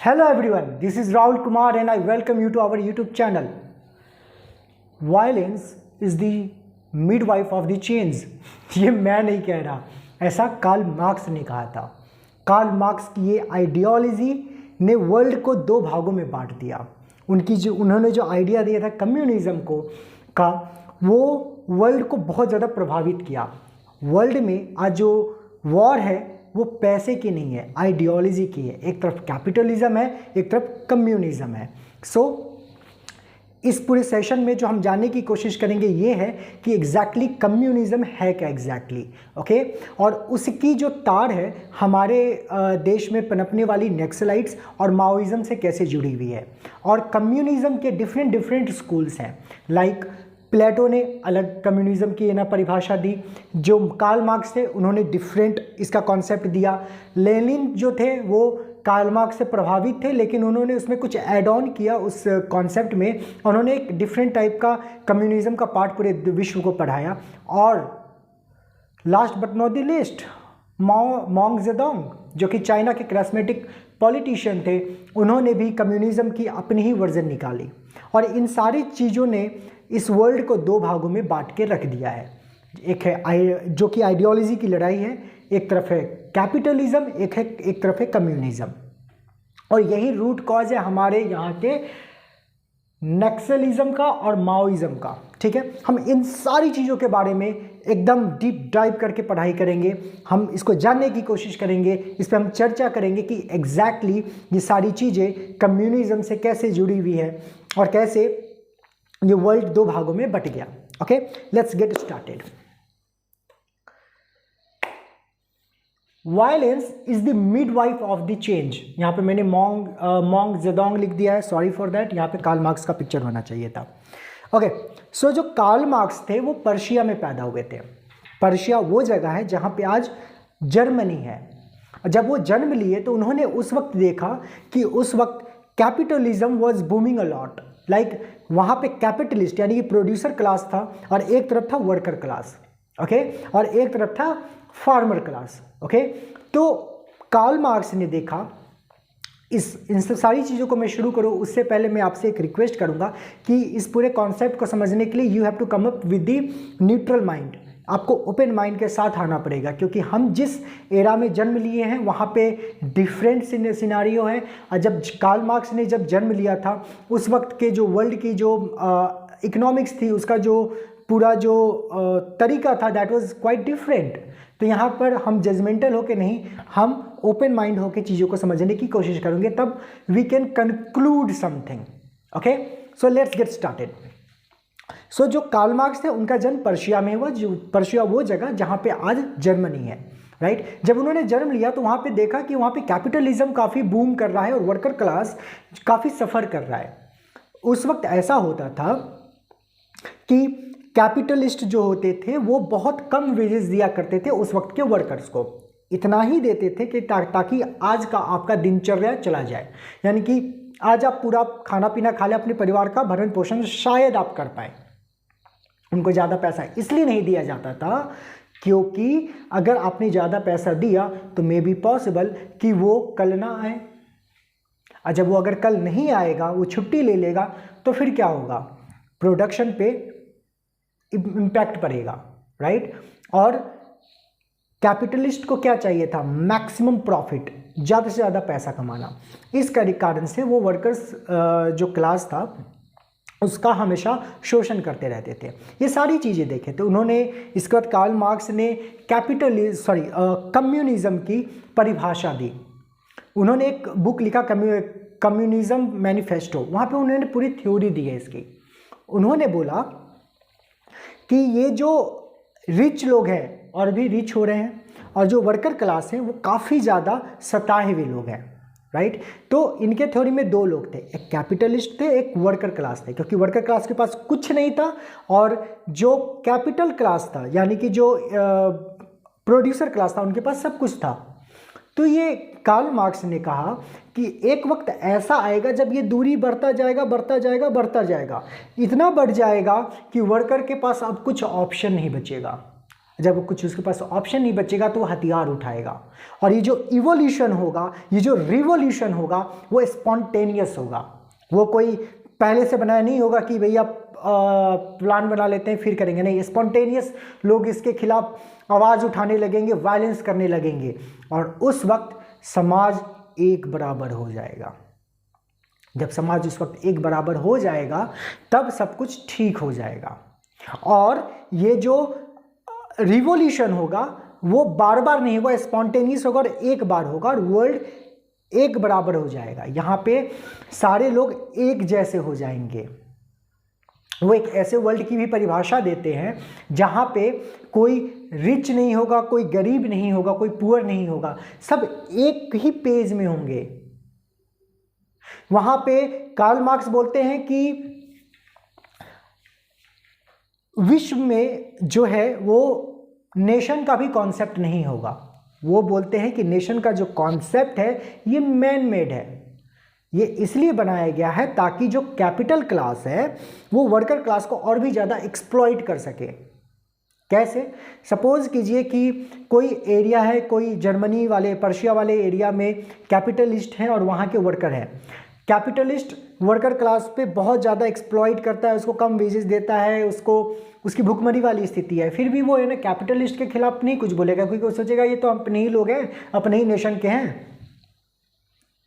Hello everyone, this is Rahul Kumar and I welcome you to our YouTube channel. Violence is the midwife of the change. ये मैं नहीं कह रहा, ऐसा Karl Marx ने कहा था। कार्ल मार्क्स की ये आइडियोलॉजी ने वर्ल्ड को दो भागों में बांट दिया। उन्होंने जो आइडिया दिया था कम्युनिज्म का वो वर्ल्ड को बहुत ज़्यादा प्रभावित किया। वर्ल्ड में आज जो वॉर है वो पैसे की नहीं है, आइडियोलॉजी की है। एक तरफ कैपिटलिज्म है, एक तरफ कम्युनिज्म है। इस पूरे सेशन में जो हम जानने की कोशिश करेंगे ये है कि एग्जैक्टली कम्युनिज्म है क्या एग्जैक्टली, ओके। और उसकी जो तार है हमारे देश में पनपने वाली नक्सलाइट्स और माओइज्म से कैसे जुड़ी हुई है। और कम्युनिज्म के डिफरेंट स्कूल्स हैं। लाइक प्लेटो ने अलग कम्युनिज्म की ना परिभाषा दी, जो कार्ल मार्क्स थे उन्होंने डिफरेंट इसका कॉन्सेप्ट दिया। लेनिन जो थे वो कार्ल मार्क्स से प्रभावित थे, लेकिन उन्होंने उसमें कुछ ऐड ऑन किया उस कॉन्सेप्ट में। उन्होंने एक डिफरेंट टाइप का कम्युनिज्म का पार्ट पूरे विश्व को पढ़ाया। और last but not the least Mao Zedong, जो कि चाइना के कैरिस्मेटिक पॉलिटिशियन थे, उन्होंने भी कम्युनिज्म की अपनी ही वर्जन निकाली। और इन सारी चीज़ों ने इस वर्ल्ड को दो भागों में बांट के रख दिया है। एक है जो कि आइडियोलॉजी की लड़ाई है, एक तरफ है कैपिटलिज्म, एक तरफ है कम्युनिज्म। और यही रूट कॉज है हमारे यहाँ के नक्सलिज्म का और माओइज्म का। ठीक है, हम इन सारी चीज़ों के बारे में एकदम डीप डाइव करके पढ़ाई करेंगे। हम इसको जानने की कोशिश करेंगे, इस पर हम चर्चा करेंगे कि एग्जैक्टली ये सारी चीज़ें कम्युनिज्म से कैसे जुड़ी हुई है और कैसे ये वर्ल्ड दो भागों में बट गया। Okay, let's get started. Violence is the midwife of the change. यहाँ पे मैंने मॉन्ग जेडोंग लिख दिया है, सॉरी फॉर दैट। यहाँ पे कार्ल मार्क्स का पिक्चर होना चाहिए था। ओके, सो जो कार्ल मार्क्स थे वो पर्शिया में पैदा हुए थे। पर्शिया वो जगह है जहाँ पे आज जर्मनी है। जब वो जन्म लिए तो उन्होंने उस वक्त देखा कि उस वक्त capitalism was booming a lot. Like वहाँ पे कैपिटलिस्ट यानी कि प्रोड्यूसर क्लास था, और एक तरफ था वर्कर क्लास, ओके, और एक तरफ था फार्मर क्लास, ओके। तो कार्ल मार्क्स ने देखा इन सब सारी चीज़ों को मैं शुरू करूँ उससे पहले मैं आपसे एक रिक्वेस्ट करूँगा कि इस पूरे कॉन्सेप्ट को समझने के लिए you have to come up with the neutral mind. आपको ओपन माइंड के साथ आना पड़ेगा, क्योंकि हम जिस एरा में जन्म लिए हैं वहाँ पे डिफरेंट सिनारियो है। और जब कार्ल मार्क्स ने जब जन्म लिया था उस वक्त के जो वर्ल्ड की जो इकोनॉमिक्स थी, उसका जो पूरा जो तरीका था दैट वाज क्वाइट डिफरेंट। तो यहाँ पर हम जजमेंटल होके नहीं, हम ओपन माइंड होके चीज़ों को समझने की कोशिश करेंगे, तब we can conclude something. Okay, so let's get started. So जो कार्ल मार्क्स थे उनका जन्म पर्शिया में हुआ। पर्शिया वो जगह जहाँ पे आज जर्मनी है, राइट। जब उन्होंने जन्म लिया तो वहाँ पे देखा कि वहाँ पे कैपिटलिज्म काफ़ी बूम कर रहा है और वर्कर क्लास काफ़ी सफ़र कर रहा है। उस वक्त ऐसा होता था कि कैपिटलिस्ट जो होते थे वो बहुत कम वेजेस दिया करते थे उस वक्त के वर्कर्स को। इतना ही देते थे कि ताकि आज का आपका दिनचर्या चला जाए, यानी कि आज आप पूरा खाना पीना खा लें, अपने परिवार का भरण पोषण शायद आप कर पाए। उनको ज़्यादा पैसा इसलिए नहीं दिया जाता था क्योंकि अगर आपने ज़्यादा पैसा दिया तो मे बी पॉसिबल कि वो कल ना आए। और जब वो अगर कल नहीं आएगा, वो छुट्टी ले लेगा, तो फिर क्या होगा, प्रोडक्शन पे इम्पैक्ट पड़ेगा, राइट। और कैपिटलिस्ट को क्या चाहिए था, मैक्सिमम प्रॉफिट, ज़्यादा से ज़्यादा पैसा कमाना। इस कारण से वो वर्कर्स जो क्लास था उसका हमेशा शोषण करते रहते थे। ये सारी चीज़ें देखे तो उन्होंने इसके बाद कार्ल मार्क्स ने कम्युनिज्म की परिभाषा दी। उन्होंने एक बुक लिखा कम्युनिज्म मैनिफेस्टो। वहाँ पे उन्होंने पूरी थ्योरी दी है इसकी। उन्होंने बोला कि ये जो रिच लोग हैं और भी रिच हो रहे हैं, और जो वर्कर क्लास हैं वो काफ़ी ज़्यादा सताए हुए लोग हैं, राइट। तो इनके थ्योरी में दो लोग थे, एक कैपिटलिस्ट थे, एक वर्कर क्लास थे। क्योंकि वर्कर क्लास के पास कुछ नहीं था और जो कैपिटल क्लास था यानी कि जो प्रोड्यूसर क्लास था उनके पास सब कुछ था। तो ये कार्ल मार्क्स ने कहा कि एक वक्त ऐसा आएगा जब ये दूरी बढ़ता जाएगा, इतना बढ़ जाएगा कि वर्कर के पास अब कुछ ऑप्शन नहीं बचेगा। जब कुछ उसके पास ऑप्शन नहीं बचेगा तो वो हथियार उठाएगा। और ये जो इवोल्यूशन होगा, ये जो रिवोल्यूशन होगा, वो स्पॉन्टेनियस होगा। वो कोई पहले से बनाया नहीं होगा कि भैया प्लान बना लेते हैं फिर करेंगे, नहीं, स्पॉन्टेनियस लोग इसके खिलाफ आवाज़ उठाने लगेंगे, वायलेंस करने लगेंगे, और उस वक्त समाज एक बराबर हो जाएगा। जब समाज उस वक्त एक बराबर हो जाएगा तब सब कुछ ठीक हो जाएगा। और ये जो रिवॉल्यूशन होगा वो बार बार नहीं होगा, स्पॉन्टेनियस होगा और एक बार होगा, और वर्ल्ड एक बराबर हो जाएगा। यहाँ पे सारे लोग एक जैसे हो जाएंगे। वो एक ऐसे वर्ल्ड की भी परिभाषा देते हैं जहाँ पे कोई रिच नहीं होगा, कोई गरीब नहीं होगा, कोई पुअर नहीं होगा, सब एक ही पेज में होंगे। वहाँ पे कार्ल मार्क्स बोलते हैं कि विश्व में जो है वो नेशन का भी कॉन्सेप्ट नहीं होगा। वो बोलते हैं कि नेशन का जो कॉन्सेप्ट है ये मैन मेड है। ये इसलिए बनाया गया है ताकि जो कैपिटल क्लास है वो वर्कर क्लास को और भी ज़्यादा एक्सप्लॉइट कर सके। कैसे? सपोज कीजिए कि कोई एरिया है, कोई जर्मनी वाले, पर्शिया वाले एरिया में कैपिटलिस्ट हैं और वहाँ के वर्कर हैं। कैपिटलिस्ट वर्कर क्लास पे बहुत ज़्यादा एक्सप्लॉइट करता है, उसको कम वेजेस देता है, उसको उसकी भुखमरी वाली स्थिति है। फिर भी वो है ना कैपिटलिस्ट के खिलाफ नहीं कुछ बोलेगा, क्योंकि वो सोचेगा ये तो अपने ही लोग हैं, अपने ही नेशन के हैं।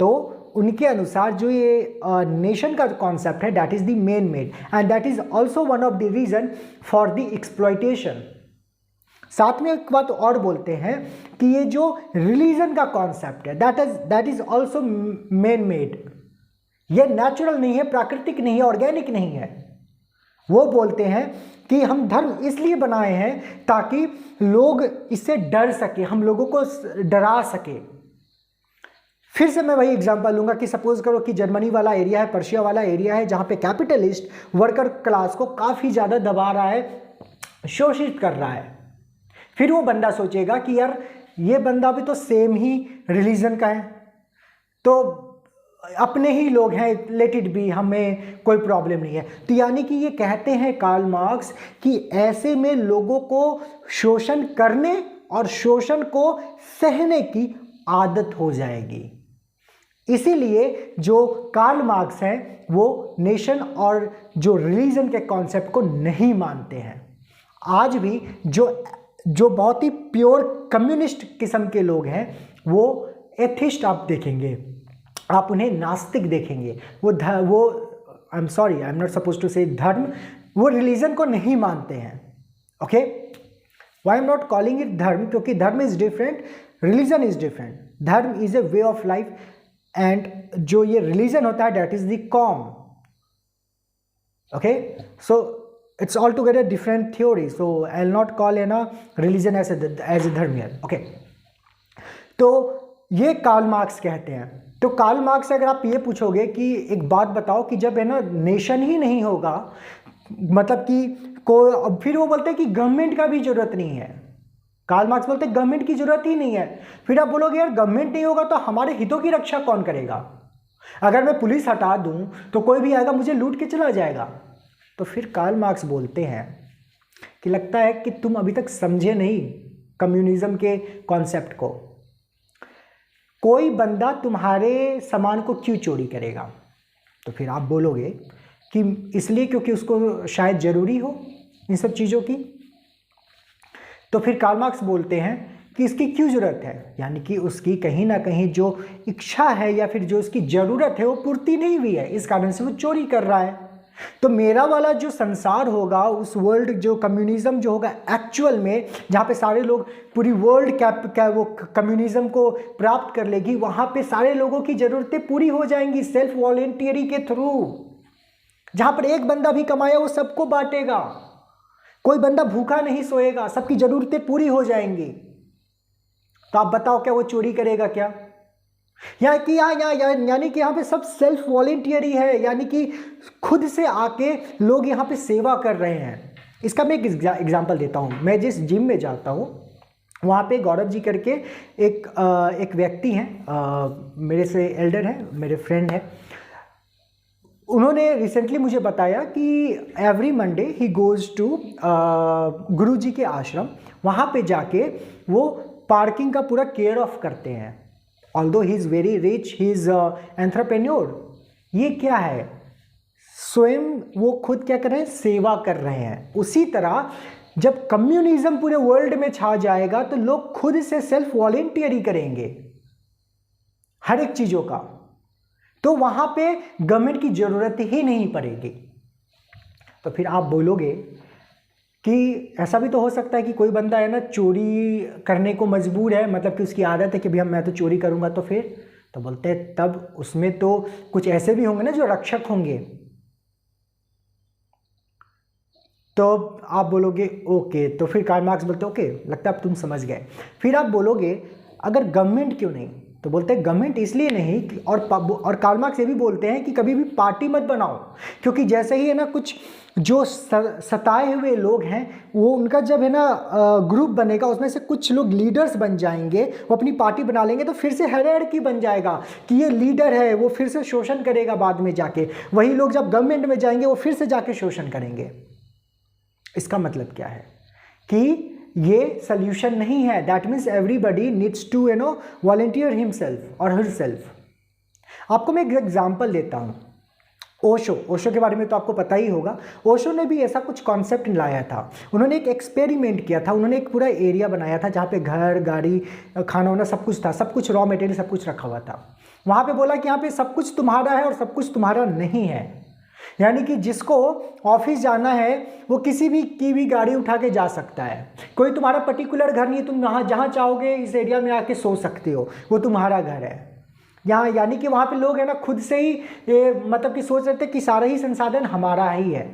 तो उनके अनुसार जो ये नेशन का कॉन्सेप्ट है that is the man made and that is also one of the reason for the exploitation. साथ में एक बात और बोलते हैं कि ये जो रिलीजन का कॉन्सेप्ट है that is also main made. ये नेचुरल नहीं है, प्राकृतिक नहीं है, ऑर्गेनिक नहीं है। वो बोलते हैं कि हम धर्म इसलिए बनाए हैं ताकि लोग इससे डर सके, हम लोगों को डरा सके। फिर से मैं वही एग्जांपल लूंगा कि सपोज करो कि जर्मनी वाला एरिया है, पर्शिया वाला एरिया है, जहां पे कैपिटलिस्ट वर्कर क्लास को काफ़ी ज़्यादा दबा रहा है, शोषित कर रहा है। फिर वो बंदा सोचेगा कि यार ये बंदा भी तो सेम ही रिलीजन का है, तो अपने ही लोग हैं, लेट इट बी, हमें कोई प्रॉब्लम नहीं है। तो यानी कि ये कहते हैं कार्ल मार्क्स कि ऐसे में लोगों को शोषण करने और शोषण को सहने की आदत हो जाएगी। इसीलिए जो कार्ल मार्क्स हैं वो नेशन और जो रिलीजन के कॉन्सेप्ट को नहीं मानते हैं। आज भी जो बहुत ही प्योर कम्युनिस्ट किस्म के लोग हैं वो एथिस्ट आप देखेंगे, आप उन्हें नास्तिक देखेंगे। वो I am sorry, I am not suppose to say dharma, वो रिलीजन को नहीं मानते हैं। Okay, why am not calling it dharma, क्योंकि dharma is different, religion is different. Dharma is a way of life and जो ये रिलीजन होता है दैट इज द कॉम। Okay, so it's altogether different theory, so I'll not call a religion as a धर्म here. Okay, तो ये Karl Marx कहते हैं। तो कार्ल मार्क्स से अगर आप ये पूछोगे कि एक बात बताओ कि जब है ना नेशन ही नहीं होगा, मतलब कि फिर वो बोलते हैं कि गवर्नमेंट का भी जरूरत नहीं है। कार्ल मार्क्स बोलते हैं गवर्नमेंट की जरूरत ही नहीं है। फिर आप बोलोगे यार गवर्नमेंट नहीं होगा तो हमारे हितों की रक्षा कौन करेगा? अगर मैं पुलिस हटा दूं तो कोई भी आएगा मुझे लूट के चला जाएगा। तो फिर कार्ल मार्क्स बोलते हैं कि लगता है कि तुम अभी तक समझे नहीं कम्युनिज्म के कॉन्सेप्ट को। कोई बंदा तुम्हारे सामान को क्यों चोरी करेगा? तो फिर आप बोलोगे कि इसलिए क्योंकि उसको शायद ज़रूरी हो इन सब चीज़ों की। तो फिर कार्ल मार्क्स बोलते हैं कि इसकी क्यों ज़रूरत है, यानी कि उसकी कहीं ना कहीं जो इच्छा है या फिर जो उसकी ज़रूरत है वो पूर्ति नहीं हुई है, इस कारण से वो चोरी कर रहा है। तो मेरा वाला जो संसार होगा, उस वर्ल्ड जो कम्युनिज्म जो होगा एक्चुअल में, जहाँ पे सारे लोग पूरी वर्ल्ड वो कम्युनिज्म को प्राप्त कर लेगी, वहाँ पे सारे लोगों की ज़रूरतें पूरी हो जाएंगी सेल्फ वॉलेंटियरी के थ्रू। जहाँ पर एक बंदा भी कमाया वो सबको बांटेगा, कोई बंदा भूखा नहीं सोएगा, सबकी ज़रूरतें पूरी हो जाएंगी। तो आप बताओ क्या वो चोरी करेगा क्या? यानी कि यहाँ पे सब सेल्फ वॉलेंटियरी है, यानी कि खुद से आके लोग यहाँ पे सेवा कर रहे हैं। इसका मैं एक एग्जांपल देता हूँ। मैं जिस जिम में जाता हूँ वहाँ पे गौरव जी करके एक व्यक्ति हैं, मेरे से एल्डर हैं, मेरे फ्रेंड हैं। उन्होंने रिसेंटली मुझे बताया कि every Monday he goes to Guruji के आश्रम, वहाँ पे जाके वो पार्किंग का पूरा केयर ऑफ करते हैं। Although he is very rich, he is entrepreneur. ये क्या है, स्वयं वो खुद क्या कर रहे हैं, सेवा कर रहे हैं। उसी तरह जब कम्युनिज्म पूरे वर्ल्ड में छा जाएगा तो लोग खुद से सेल्फ वॉलेंटियरी करेंगे हर एक चीज़ों का, तो वहाँ पे गवर्नमेंट की ज़रूरत ही नहीं पड़ेगी। तो फिर आप बोलोगे कि ऐसा भी तो हो सकता है कि कोई बंदा है ना चोरी करने को मजबूर है, मतलब कि उसकी आदत है कि भैया मैं तो चोरी करूँगा, तो फिर तो बोलते हैं तब उसमें तो कुछ ऐसे भी होंगे ना जो रक्षक होंगे। तो आप बोलोगे ओके, तो फिर कार्ल मार्क्स बोलते ओके, लगता है अब तुम समझ गए। फिर आप बोलोगे अगर गवर्नमेंट क्यों नहीं, तो बोलते हैं गवर्नमेंट इसलिए नहीं और कार्ल मार्क्स ये भी बोलते हैं कि कभी भी पार्टी मत बनाओ, क्योंकि जैसे ही है ना कुछ जो सताए हुए लोग हैं वो उनका जब है ना ग्रुप बनेगा, उसमें से कुछ लोग लीडर्स बन जाएंगे, वो अपनी पार्टी बना लेंगे, तो फिर से हायरार्की बन जाएगा कि ये लीडर है, वो फिर से शोषण करेगा बाद में जाके, वही लोग जब गवर्नमेंट में जाएंगे वो फिर से जाके शोषण करेंगे। इसका मतलब क्या है कि ये सोल्यूशन नहीं है। That means everybody needs to volunteer himself और हरसेल्फ। आपको मैं एक एग्जांपल देता हूँ। ओशो के बारे में तो आपको पता ही होगा। ओशो ने भी ऐसा कुछ कॉन्सेप्ट लाया था। उन्होंने एक एक्सपेरिमेंट किया था। उन्होंने एक पूरा एरिया बनाया था जहाँ पे घर, गाड़ी, खाना वाना सब कुछ था, सब कुछ रॉ मटेरियल सब कुछ रखा हुआ था। वहाँ पे बोला कि यहाँ पे सब कुछ तुम्हारा है और सब कुछ तुम्हारा नहीं है, यानी कि जिसको ऑफिस जाना है वो किसी भी की भी गाड़ी उठा के जा सकता है। कोई तुम्हारा पर्टिकुलर घर नहीं है, तुम वहाँ जहाँ चाहोगे इस एरिया में आके सो सकते हो, वो तुम्हारा घर है यहाँ। यानी कि वहाँ पे लोग है ना खुद से ही मतलब कि सोच रहे थे कि सारा ही संसाधन हमारा ही है।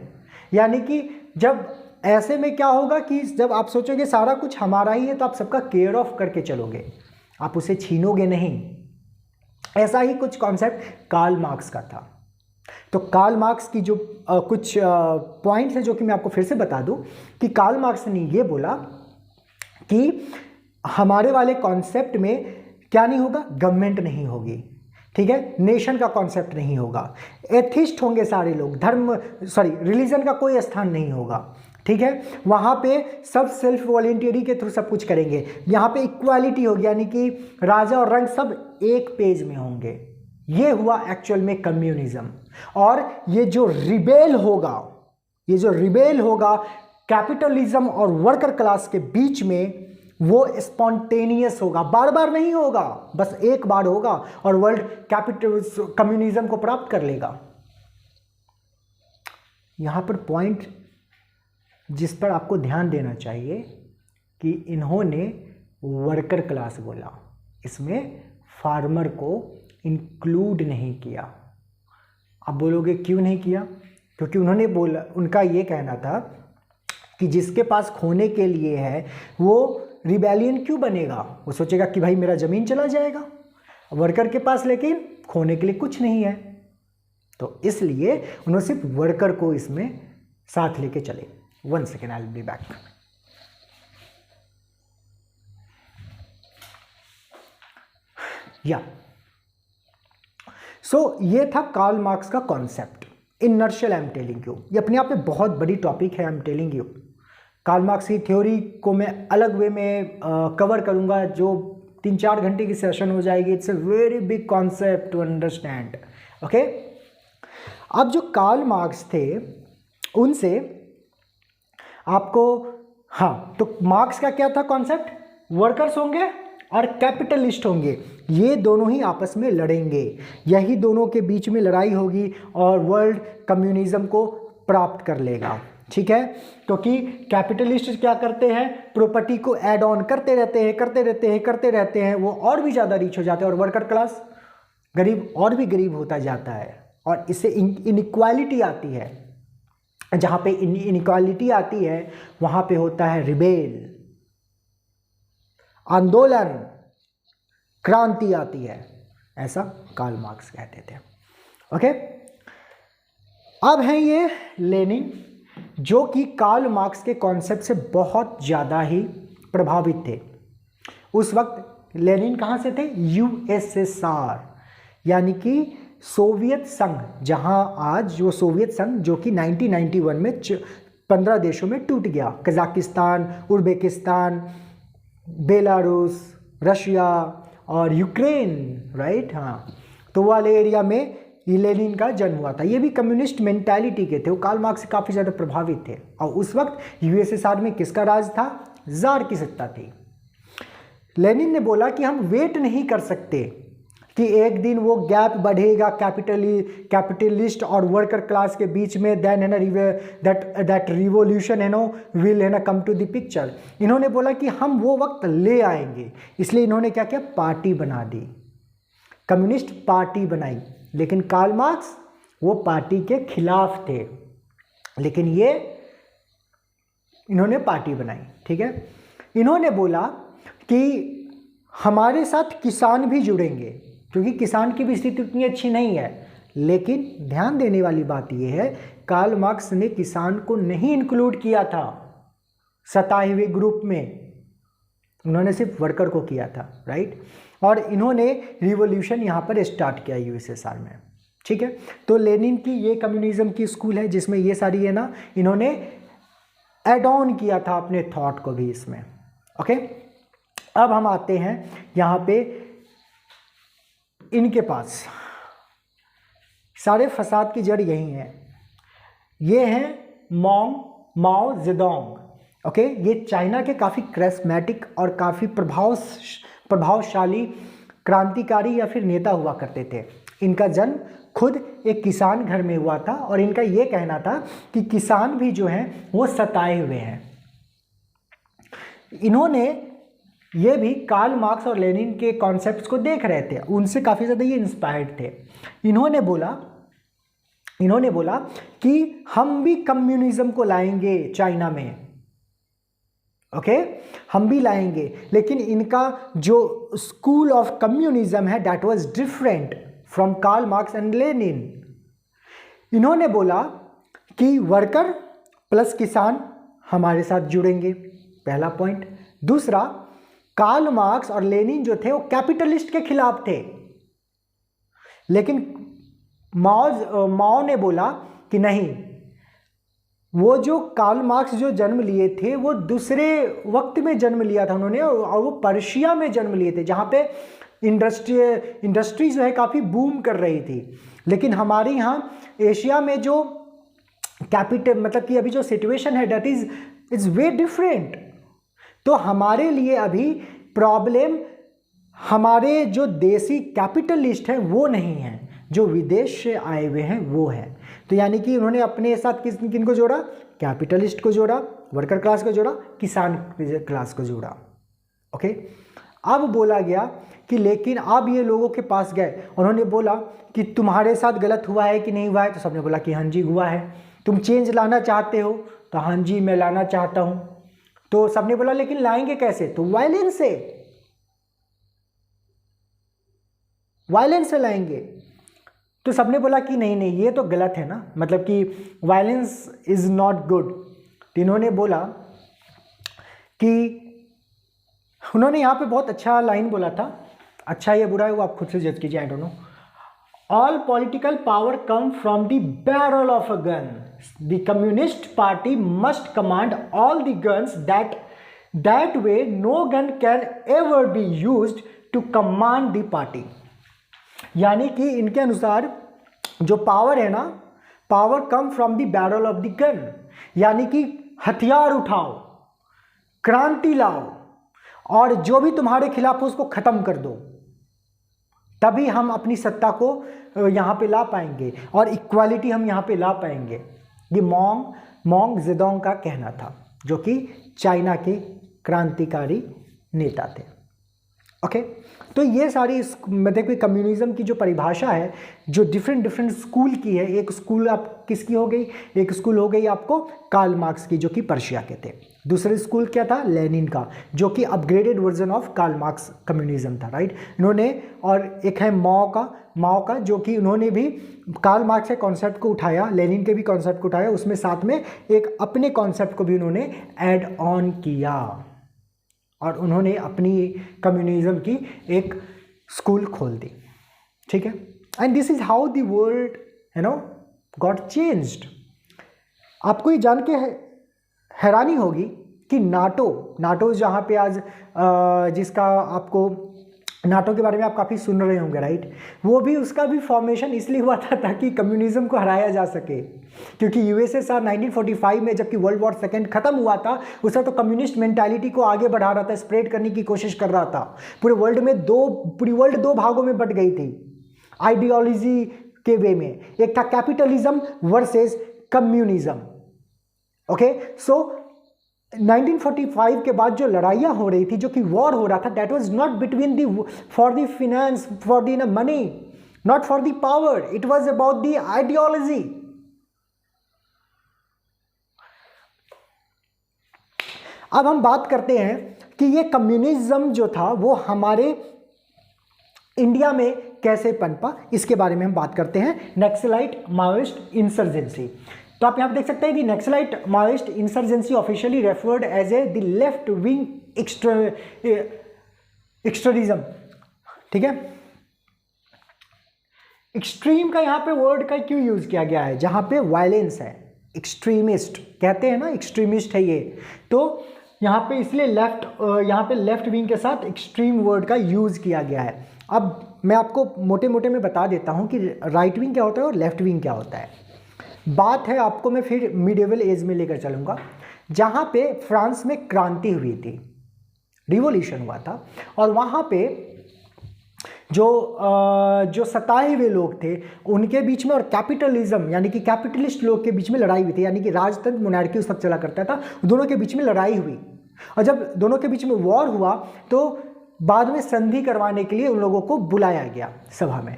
यानी कि जब ऐसे में क्या होगा कि जब आप सोचोगे सारा कुछ हमारा ही है तो आप सबका केयर ऑफ करके चलोगे, आप उसे छीनोगे नहीं। ऐसा ही कुछ कॉन्सेप्ट कार्ल मार्क्स का था। तो कार्ल मार्क्स की जो कुछ पॉइंट्स हैं जो कि मैं आपको फिर से बता दूं कि कार्ल मार्क्स ने ये बोला कि हमारे वाले कॉन्सेप्ट में क्या नहीं होगा, गवर्नमेंट नहीं होगी, ठीक है, नेशन का कॉन्सेप्ट नहीं होगा, एथिस्ट होंगे सारे लोग, रिलीजन का कोई स्थान नहीं होगा, ठीक है। वहाँ पे सब सेल्फ वॉलेंटियरी के थ्रू सब कुछ करेंगे। यहाँ पे इक्वालिटी होगी, यानी कि राजा और रंग सब एक पेज में होंगे। ये हुआ एक्चुअल में कम्युनिज्म। और ये जो रिबेल होगा कैपिटलिज्म और वर्कर क्लास के बीच में, वो स्पॉन्टेनियस होगा, बार बार नहीं होगा, बस एक बार होगा और वर्ल्ड कम्युनिज्म को प्राप्त कर लेगा। यहां पर पॉइंट जिस पर आपको ध्यान देना चाहिए कि इन्होंने वर्कर क्लास बोला, इसमें फार्मर को इंक्लूड नहीं किया। आप बोलोगे क्यों नहीं किया? क्योंकि उन्होंने बोला, उनका ये कहना था कि जिसके पास खोने के लिए है वो रिबेलियन क्यों बनेगा, वो सोचेगा कि भाई मेरा ज़मीन चला जाएगा। वर्कर के पास लेकिन खोने के लिए कुछ नहीं है, तो इसलिए उन्होंने सिर्फ वर्कर को इसमें साथ लेके चले। 1 second, I will be back. ये था कार्ल मार्क्स का concept in nutshell. I am telling you, ये अपने आप में बहुत बड़ी टॉपिक है। I am telling you, Karl Marx की थ्योरी को मैं अलग वे में कवर करूंगा, जो 3-4 घंटे की सेशन हो जाएगी। It's a very big concept to understand, okay. अब जो कार्ल मार्क्स थे उनसे आपको, हाँ, तो मार्क्स का क्या था कॉन्सेप्ट, वर्कर्स होंगे और कैपिटलिस्ट होंगे, ये दोनों ही आपस में लड़ेंगे, यही दोनों के बीच में लड़ाई होगी और वर्ल्ड कम्युनिज्म को प्राप्त कर लेगा, ठीक है। क्योंकि कैपिटलिस्ट क्या करते हैं, प्रॉपर्टी को ऐड ऑन करते रहते हैं, वो और भी ज़्यादा रिच हो जाते हैं, और वर्कर क्लास गरीब और भी गरीब होता जाता है, और इससे इनइक्वालिटी आती है। जहाँ पे इनइक्वालिटी आती है वहाँ पे होता है रिबेल, आंदोलन, क्रांति आती है, ऐसा कार्ल मार्क्स कहते थे, ओके। अब हैं ये लेनिन, जो कि कार्ल मार्क्स के कॉन्सेप्ट से बहुत ज़्यादा ही प्रभावित थे। उस वक्त लेनिन कहाँ से थे, यूएसएसआर, यानी कि सोवियत संघ, जहां आज जो सोवियत संघ जो कि 1991 में 15 देशों में टूट गया, कजाकिस्तान, उज्बेकिस्तान, बेलारूस, रशिया और यूक्रेन, राइट, हाँ, तो वाले एरिया में लेनिन का जन्म हुआ था। ये भी कम्युनिस्ट मेंटालिटी के थे, वो कार्ल मार्क्स से काफ़ी ज़्यादा प्रभावित थे। और उस वक्त यूएसएसआर में किसका राज था? जार की सत्ता थी। लेनिन ने बोला कि हम वेट नहीं कर सकते कि एक दिन वो गैप बढ़ेगा कैपिटलिस्ट और वर्कर क्लास के बीच में, देन है ना दैट रिवोल्यूशन है नो विल है ना कम टू द पिक्चर। इन्होंने बोला कि हम वो वक्त ले आएंगे, इसलिए इन्होंने क्या किया? पार्टी बना दी, कम्युनिस्ट पार्टी बनाई। लेकिन कार्ल मार्क्स वो पार्टी के खिलाफ थे, लेकिन ये इन्होंने पार्टी बनाई, ठीक है। इन्होंने बोला कि हमारे साथ किसान भी जुड़ेंगे, क्योंकि किसान की भी स्थिति उतनी अच्छी नहीं है। लेकिन ध्यान देने वाली बात यह है, कार्ल मार्क्स ने किसान को नहीं इंक्लूड किया था सताए हुए ग्रुप में, उन्होंने सिर्फ वर्कर को किया था, राइट। और इन्होंने रिवॉल्यूशन यहाँ पर स्टार्ट किया यूएसएसआर में, ठीक है। तो लेनिन की ये कम्युनिज्म की स्कूल है जिसमें ये सारी है ना, इन्होंने एड ऑन किया था अपने थॉट को भी इसमें, ओके। अब हम आते हैं यहाँ पे इनके पास, सारे फसाद की जड़ यही है। ये हैं माओ जेडोंग, ओके। ये चाइना के काफ़ी करिस्मेटिक और काफ़ी प्रभावशाली क्रांतिकारी या फिर नेता हुआ करते थे। इनका जन्म खुद एक किसान घर में हुआ था और इनका ये कहना था कि किसान भी जो हैं वो सताए हुए हैं। इन्होंने ये भी कार्ल मार्क्स और लेनिन के कॉन्सेप्ट्स को देख रहे थे, उनसे काफ़ी ज़्यादा ये इंस्पायर्ड थे। इन्होंने बोला कि हम भी कम्युनिज्म को लाएंगे चाइना में, ओके, हम भी लाएंगे। लेकिन इनका जो स्कूल ऑफ कम्युनिज्म है that was different from Karl Marx and Lenin. इन्होंने बोला कि वर्कर प्लस किसान हमारे साथ जुड़ेंगे, पहला पॉइंट। दूसरा, कार्ल मार्क्स और लेनिन जो थे वो कैपिटलिस्ट के खिलाफ थे, लेकिन माओ ने बोला कि नहीं, वो जो कार्ल मार्क्स जो जन्म लिए थे वो दूसरे वक्त में जन्म लिया था उन्होंने, और वो पर्शिया में जन्म लिए थे जहाँ पे इंडस्ट्री जो है काफ़ी बूम कर रही थी। लेकिन हमारे यहाँ एशिया में जो कैपिटल मतलब कि अभी जो सिचुएशन है दैट इज़ वे डिफरेंट। तो हमारे लिए अभी प्रॉब्लम हमारे जो देसी कैपिटलिस्ट हैं वो नहीं है, जो विदेश से आए हुए हैं वो है। तो यानी कि उन्होंने अपने साथ किन को जोड़ा? कैपिटलिस्ट को जोड़ा, वर्कर क्लास को जोड़ा, किसान क्लास को जोड़ा, ओके। अब बोला गया कि लेकिन अब ये लोगों के पास गए, उन्होंने बोला कि तुम्हारे साथ गलत हुआ है कि नहीं हुआ है? तो सबने बोला कि हाँ जी हुआ है। तुम चेंज लाना चाहते हो? तो हाँ जी मैं लाना चाहता हूँ। तो सबने बोला लेकिन लाएंगे कैसे? तो वायलेंस से लाएंगे। तो सबने बोला कि नहीं नहीं ये तो गलत है ना, मतलब कि वायलेंस इज नॉट गुड। तो इन्होंने बोला कि उन्होंने यहाँ पे बहुत अच्छा लाइन बोला था, अच्छा या बुरा है वो आप खुद से जज कीजिए, I don't know. All political power come from the barrel of a gun, the communist party must command all the guns, that way no gun can ever be used to command the party. यानी कि इनके अनुसार जो power है ना, power come from the barrel of the gun, यानी कि हथियार उठाओ, क्रांति लाओ और जो भी तुम्हारे खिलाफ हो उसको खत्म कर दो, तभी हम अपनी सत्ता को यहाँ पे ला पाएंगे और इक्वालिटी हम यहाँ पे ला पाएंगे। ये मोंग जेडोंग का कहना था, जो कि चाइना के क्रांतिकारी नेता थे, ओके। तो ये सारी मतलब कि कम्युनिज्म की जो परिभाषा है, जो डिफरेंट स्कूल की है, एक स्कूल आप किसकी हो गई? एक स्कूल हो गई आपको कार्ल मार्क्स की, जो कि पर्शिया के थे। दूसरा स्कूल क्या था? लेनिन का, जो कि upgraded version of Karl Marx communism था, राइट। इन्होंने, और एक है माओ का जो कि उन्होंने भी कार्ल मार्क्स के कॉन्सेप्ट को उठाया, लेनिन के भी कॉन्सेप्ट को उठाया, उसमें साथ में एक अपने कॉन्सेप्ट को भी उन्होंने ऐड ऑन किया और उन्होंने अपनी कम्युनिज्म की एक स्कूल खोल दी, ठीक है। And this is how the world got changed. आपको ये जान के हैरानी होगी कि नाटो जहाँ पे आज जिसका आपको नाटो के बारे में आप काफ़ी सुन रहे होंगे, राइट, वो भी उसका भी फॉर्मेशन इसलिए हुआ था ताकि कम्युनिज्म को हराया जा सके। क्योंकि यूएसएसआर 1945 में जबकि वर्ल्ड वॉर सेकेंड खत्म हुआ था, उसमें तो कम्युनिस्ट मेंटालिटी को आगे बढ़ा रहा था, स्प्रेड करने की कोशिश कर रहा था। पूरी वर्ल्ड दो भागों में बट गई थी आइडियोलॉजी के वे में। एक था कैपिटलिज्म वर्सेस कम्युनिज्म। ओके, सो 1945 के बाद जो लड़ाइयाँ हो रही थी, जो कि वॉर हो रहा था, that was not between the for the finance, for the money, not for the power, it was about the ideology. अब हम बात करते हैं कि ये कम्युनिज्म जो था वो हमारे इंडिया में कैसे पनपा, इसके बारे में हम बात करते हैं। Naxalite Maoist insurgency. तो आप यहाँ पे देख सकते हैं कि Naxalite Maoist insurgency officially referred as a the left wing extremism. ठीक है, एक्सट्रीम का यहाँ पे वर्ड का क्यों यूज किया गया है? जहाँ पे वायलेंस है, एक्सट्रीमिस्ट कहते हैं ना, एक्सट्रीमिस्ट है ये, तो यहाँ पे इसलिए यहाँ पे लेफ्ट विंग के साथ एक्सट्रीम वर्ड का यूज किया गया है। अब मैं आपको मोटे मोटे में बता देता हूँ कि राइट विंग क्या होता है और लेफ्ट विंग क्या होता है। बात है आपको मैं फिर मिडिवल एज में लेकर चलूँगा, जहाँ पे फ्रांस में क्रांति हुई थी, रिवॉल्यूशन हुआ था, और वहाँ पे जो सताए हुए लोग थे उनके बीच में और कैपिटलिज्म यानी कि कैपिटलिस्ट लोग के बीच में लड़ाई हुई थी। यानी कि राजतंत्र मोनार्की उस वक्त चला करता था, दोनों के बीच में लड़ाई हुई, और जब दोनों के बीच में वॉर हुआ तो बाद में संधि करवाने के लिए उन लोगों को बुलाया गया सभा में।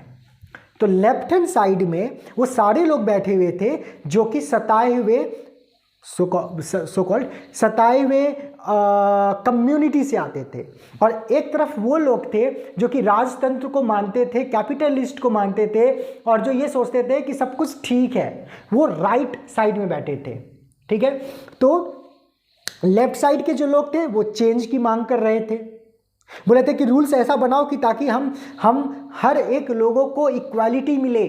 तो लेफ्ट हैंड साइड में वो सारे लोग बैठे हुए थे जो कि सताए हुए सताए हुए कम्युनिटी से आते थे, और एक तरफ वो लोग थे जो कि राजतंत्र को मानते थे, कैपिटलिस्ट को मानते थे, और जो ये सोचते थे कि सब कुछ ठीक है, वो राइट साइड में बैठे थे। ठीक है, तो लेफ्ट साइड के जो लोग थे वो चेंज की मांग कर रहे थे, बोले थे कि रूल्स ऐसा बनाओ कि ताकि हम हर एक लोगों को इक्वालिटी मिले,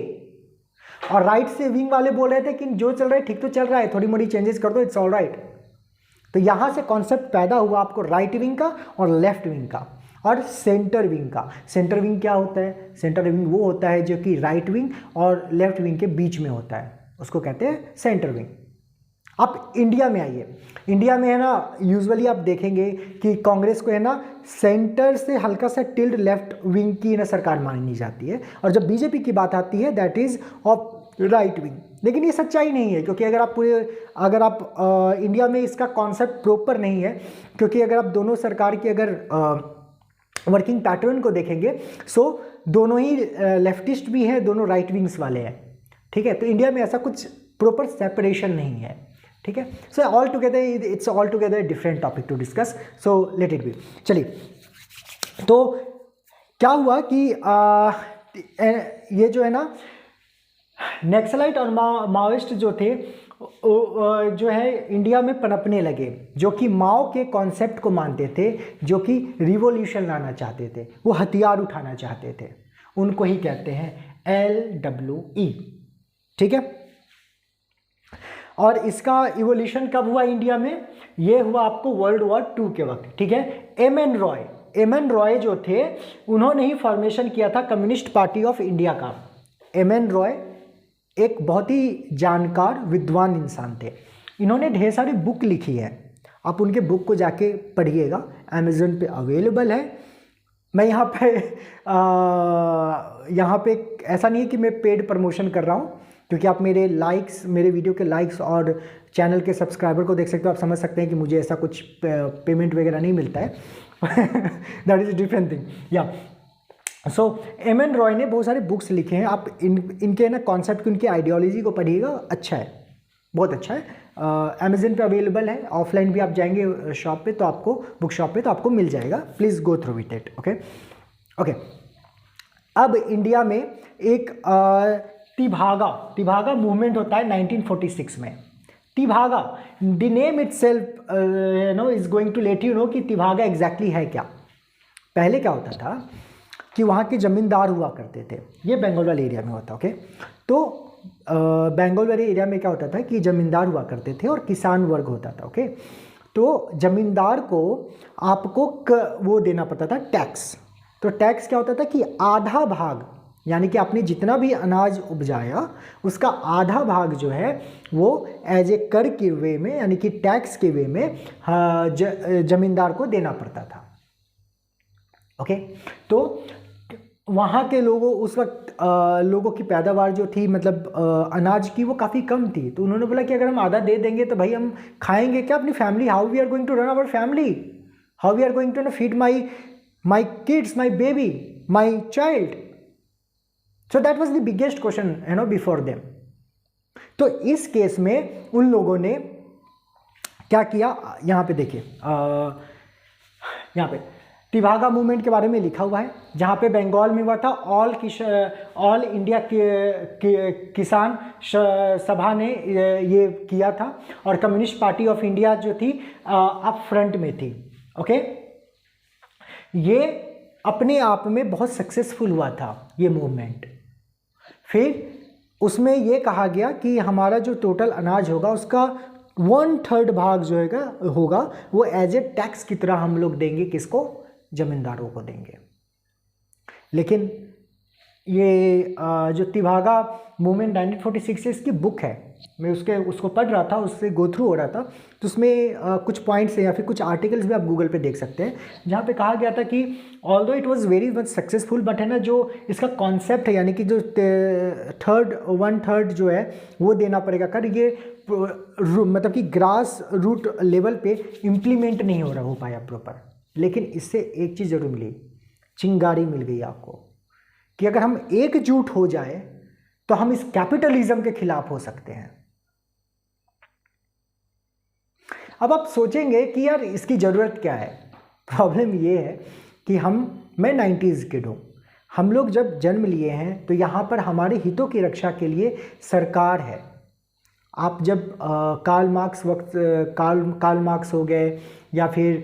और राइट से विंग वाले बोल रहे थे कि जो चल रहा है ठीक तो चल रहा है, थोड़ी मोड़ी चेंजेस कर दो, इट्स ऑल राइट। तो यहां से कॉन्सेप्ट पैदा हुआ आपको राइट विंग का और लेफ्ट विंग का और सेंटर विंग का। सेंटर विंग क्या होता है? सेंटर विंग वो होता है जो कि राइट विंग और लेफ्ट विंग के बीच में होता है, उसको कहते हैं सेंटर विंग। आप इंडिया में आइए, इंडिया में है ना यूजुअली आप देखेंगे कि कांग्रेस को है ना सेंटर से हल्का सा टिल्ड लेफ्ट विंग की ना सरकार मानी जाती है, और जब बीजेपी की बात आती है that is of right wing. लेकिन ये सच्चाई नहीं है, क्योंकि अगर आप इंडिया में इसका कॉन्सेप्ट प्रॉपर नहीं है, क्योंकि अगर आप दोनों सरकार की अगर वर्किंग पैटर्न को देखेंगे सो दोनों ही लेफ्टिस्ट भी हैं, दोनों राइट विंग्स वाले हैं। ठीक है, तो इंडिया में ऐसा कुछ प्रॉपर सेपरेशन नहीं है। ठीक है, so all together it's all together different topic to discuss, so let it be. चलिए, तो क्या हुआ कि ये जो है ना नक्सलाइट और माओइस्ट जो थे जो है इंडिया में पनपने लगे, जो कि माओ के कॉन्सेप्ट को मानते थे, जो कि रिवॉल्यूशन लाना चाहते थे, वो हथियार उठाना चाहते थे, उनको ही कहते हैं LWE। ठीक है, और इसका इवोल्यूशन कब हुआ इंडिया में? ये हुआ आपको वर्ल्ड वॉर 2 के वक्त। ठीक है, एम एन रॉय जो थे उन्होंने ही फॉर्मेशन किया था कम्युनिस्ट पार्टी ऑफ इंडिया का। एम एन रॉय एक बहुत ही जानकार विद्वान इंसान थे, इन्होंने ढेर सारी बुक लिखी है, आप उनके बुक को जाके पढ़िएगा, अमेज़न पे अवेलेबल है। मैं यहाँ पे ऐसा नहीं है कि मैं पेड प्रमोशन कर रहा हूँ, क्योंकि आप मेरे वीडियो के लाइक्स और चैनल के सब्सक्राइबर को देख सकते हो, आप समझ सकते हैं कि मुझे ऐसा कुछ पेमेंट वगैरह नहीं मिलता है। That is a different thing. या सो एम एन रॉय ने बहुत सारे बुक्स लिखे हैं, आप इनके ना कॉन्सेप्ट की, उनकी आइडियोलॉजी को पढ़िएगा, अच्छा है, बहुत अच्छा है। अमेज़न पे अवेलेबल है, ऑफलाइन भी आप जाएंगे शॉप पे तो आपको, बुक शॉप पे तो आपको मिल जाएगा, please go through with it. Okay, अब इंडिया में एक तिभागा मूवमेंट होता है 1946 में। Tebhaga, the name itself is going to let you know कि तिभागा एग्जैक्टली है क्या। पहले क्या होता था, कि वहाँ के ज़मींदार हुआ करते थे, ये बंगाल वाले एरिया में होता, ओके। तो बंगाल वाले एरिया में क्या होता था कि ज़मींदार हुआ करते थे और किसान वर्ग होता था, ओके। तो ज़मींदार को आपको वो देना पड़ता था टैक्स। तो टैक्स क्या होता था कि आधा भाग, यानी कि आपने जितना भी अनाज उपजाया उसका आधा भाग जो है वो एज ए कर के वे में, यानी कि टैक्स के वे में ज़मींदार को देना पड़ता था, ओके। तो वहाँ के लोगों उस वक्त लोगों की पैदावार जो थी, मतलब अनाज की, वो काफ़ी कम थी। तो उन्होंने बोला कि अगर हम आधा दे देंगे तो भाई हम खाएंगे क्या अपनी family, how we are going to run our family, how we are going to feed my kids, my baby, my child. So that was the biggest question before them. तो इस केस में उन लोगों ने क्या किया, यहाँ पे देखिए, यहाँ पे तिभागा मूवमेंट के बारे में लिखा हुआ है, जहाँ पे बंगाल में हुआ था। ऑल इंडिया किसान सभा ने ये किया था, और कम्युनिस्ट पार्टी ऑफ इंडिया जो थी अप फ्रंट में थी, ओके। ये अपने आप में बहुत सक्सेसफुल हुआ था ये मूवमेंट। फिर उसमें ये कहा गया कि हमारा जो टोटल अनाज होगा उसका 1/3 भाग जो होगा वो एज ए टैक्स की तरह हम लोग देंगे, किसको, जमींदारों को देंगे। लेकिन ये जो तिभागा मूवमेंट 1946 से इसकी बुक है, मैं उसको पढ़ रहा था, उससे गो थ्रू हो रहा था। तो उसमें कुछ पॉइंट्स या फिर कुछ आर्टिकल्स भी आप गूगल पे देख सकते हैं, जहाँ पे कहा गया था कि although it was very much successful, but है ना जो इसका कॉन्सेप्ट है, यानी कि जो 1/3 जो है वो देना पड़ेगा कर, ये मतलब कि ग्रास रूट लेवल पे इम्प्लीमेंट नहीं हो पाया प्रॉपर। लेकिन इससे एक चीज़ जरूर मिली, चिंगारी मिल गई आपको, कि अगर हम एकजुट हो जाए तो हम इस कैपिटलिज्म के खिलाफ हो सकते हैं। अब आप सोचेंगे कि यार इसकी ज़रूरत क्या है। प्रॉब्लम ये है कि मैं 90s किड हूँ, हम लोग जब जन्म लिए हैं तो यहाँ पर हमारे हितों की रक्षा के लिए सरकार है। आप जब कार्ल मार्क्स हो गए, या फिर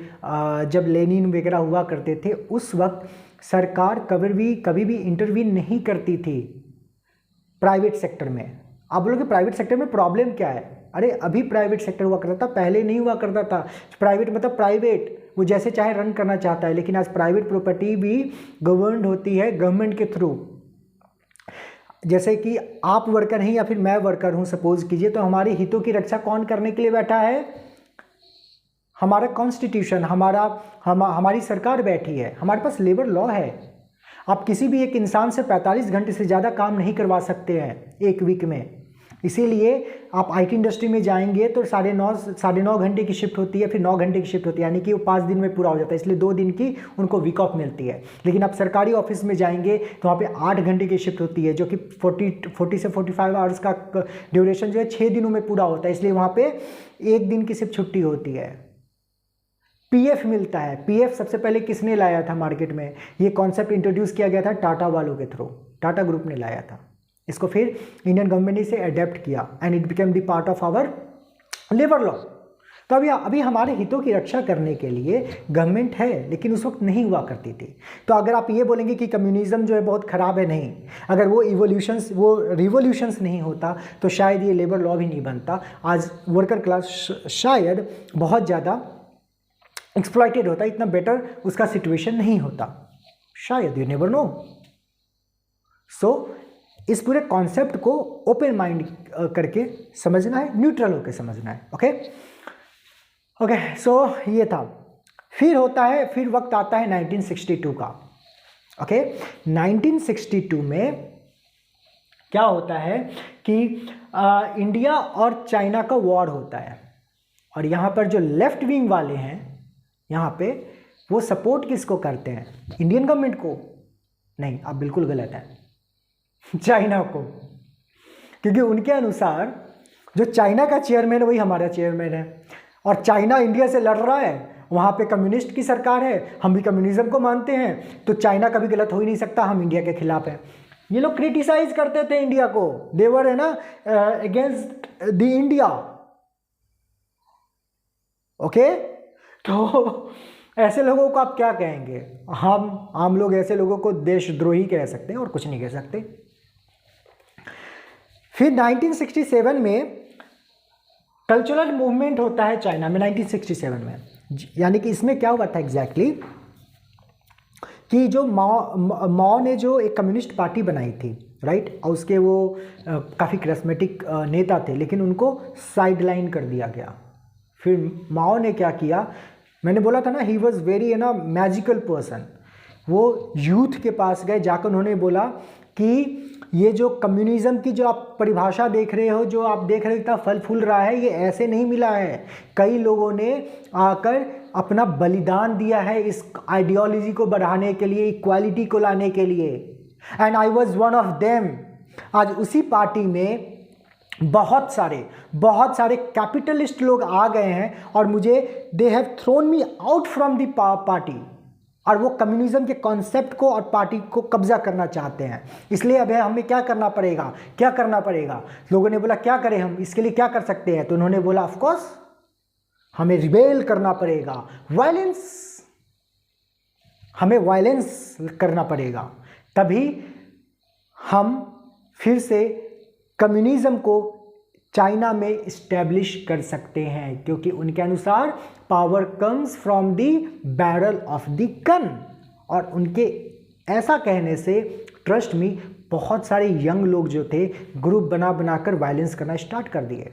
जब लेनिन वगैरह हुआ करते थे, उस वक्त सरकार कभी भी इंटरवीन नहीं करती थी प्राइवेट सेक्टर में। आप बोलोगे प्राइवेट सेक्टर में प्रॉब्लम क्या है? अरे अभी प्राइवेट सेक्टर हुआ करता था, पहले नहीं हुआ करता था। प्राइवेट मतलब प्राइवेट, वो जैसे चाहे रन करना चाहता है, लेकिन आज प्राइवेट प्रॉपर्टी भी गवर्नड होती है गवर्नमेंट के थ्रू। जैसे कि आप वर्कर हैं या फिर मैं वर्कर हूं, सपोज कीजिए, तो हमारे हितों की रक्षा कौन करने के लिए बैठा है? हमारा कॉन्स्टिट्यूशन, हमारी सरकार बैठी है, हमारे पास लेबर लॉ है। आप किसी भी एक इंसान से 45 घंटे से ज़्यादा काम नहीं करवा सकते हैं एक वीक में। इसीलिए आप आईटी इंडस्ट्री में जाएंगे तो 9.5 घंटे की शिफ्ट होती है, फिर 9 घंटे की शिफ्ट होती है, यानी कि वो 5 दिन में पूरा हो जाता है, इसलिए 2 दिन की उनको वीक ऑफ मिलती है। लेकिन आप सरकारी ऑफिस में जाएंगे तो वहाँ पे 8 घंटे की शिफ्ट होती है, जो कि 40 से 45 आवर्स का ड्यूरेशन जो है 6 दिनों में पूरा होता है, इसलिए वहाँ पे 1 दिन की सिर्फ छुट्टी होती है। पीएफ मिलता है। पीएफ सबसे पहले किसने लाया था मार्केट में? ये कॉन्सेप्ट इंट्रोड्यूस किया गया था टाटा वालों के थ्रू, टाटा ग्रुप ने लाया था इसको, फिर इंडियन गवर्नमेंट ने इसे अडेप्ट किया and it became the part of our labour law. तो अभी हमारे हितों की रक्षा करने के लिए गवर्नमेंट है, लेकिन उस वक्त नहीं हुआ करती थी। तो अगर आप ये बोलेंगे कि कम्युनिज्म जो है बहुत ख़राब है, नहीं, अगर वो रिवोल्यूशंस नहीं होता तो शायद ये लेबर लॉ भी नहीं बनता। आज वर्कर क्लास शायद बहुत ज़्यादा एक्सप्लॉइटेड होता, इतना बेटर उसका सिचुएशन नहीं होता, शायद, यू नेवर नो। सो इस पूरे कॉन्सेप्ट को ओपन माइंड करके समझना है, न्यूट्रल होकर समझना है। ओके ओके, सो ये था। फिर वक्त आता है 1962 का। ओके 1962 में क्या होता है कि इंडिया और चाइना का वॉर होता है, और यहाँ पर जो लेफ्ट विंग वाले हैं यहाँ पे वो सपोर्ट किसको करते हैं? इंडियन गवर्नमेंट को? नहीं, आप बिल्कुल गलत हैं, चाइना को। क्योंकि उनके अनुसार जो चाइना का चेयरमैन है वही हमारा चेयरमैन है, और चाइना इंडिया से लड़ रहा है, वहाँ पे कम्युनिस्ट की सरकार है, हम भी कम्युनिज्म को मानते हैं, तो चाइना कभी गलत हो ही नहीं सकता, हम इंडिया के खिलाफ हैं। ये लोग क्रिटिसाइज करते थे इंडिया को, देवर है ना अगेंस्ट द इंडिया। ओके, तो ऐसे लोगों को आप क्या कहेंगे? हम आम लोग ऐसे लोगों को देशद्रोही कह सकते हैं और कुछ नहीं कह सकते। फिर 1967 में कल्चरल मूवमेंट होता है चाइना में 1967 में। यानी कि इसमें क्या हुआ था एग्जैक्टली कि जो माओ ने जो एक कम्युनिस्ट पार्टी बनाई थी, राइट, और उसके वो काफ़ी करिस्मेटिक नेता थे, लेकिन उनको साइडलाइन कर दिया गया। फिर माओ ने क्या किया, मैंने बोला था ना, he was very magical person. वो यूथ के पास गए, जाकर उन्होंने बोला कि ये जो कम्युनिज्म की जो आप परिभाषा देख रहे हो, जो आप देख रहे हो इतना फल फूल रहा है, ये ऐसे नहीं मिला है। कई लोगों ने आकर अपना बलिदान दिया है इस आइडियोलॉजी को बढ़ाने के लिए, इक्वालिटी को लाने के लिए, and I was one of them. आज उसी पार्टी में बहुत सारे कैपिटलिस्ट लोग आ गए हैं और मुझे they have thrown me out from the party, और वो कम्युनिज्म के कॉन्सेप्ट को और पार्टी को कब्जा करना चाहते हैं। इसलिए अब हमें क्या करना पड़ेगा? लोगों ने बोला क्या करें हम, इसके लिए क्या कर सकते हैं? तो उन्होंने बोला ऑफ कोर्स हमें रिबेल करना पड़ेगा, हमें वायलेंस करना पड़ेगा, तभी हम फिर से कम्युनिज्म को चाइना में इस्टेब्लिश कर सकते हैं, क्योंकि उनके अनुसार power comes from the barrel of the gun. और उनके ऐसा कहने से ट्रस्ट में बहुत सारे यंग लोग जो थे ग्रुप बनाकर वायलेंस करना स्टार्ट कर दिए।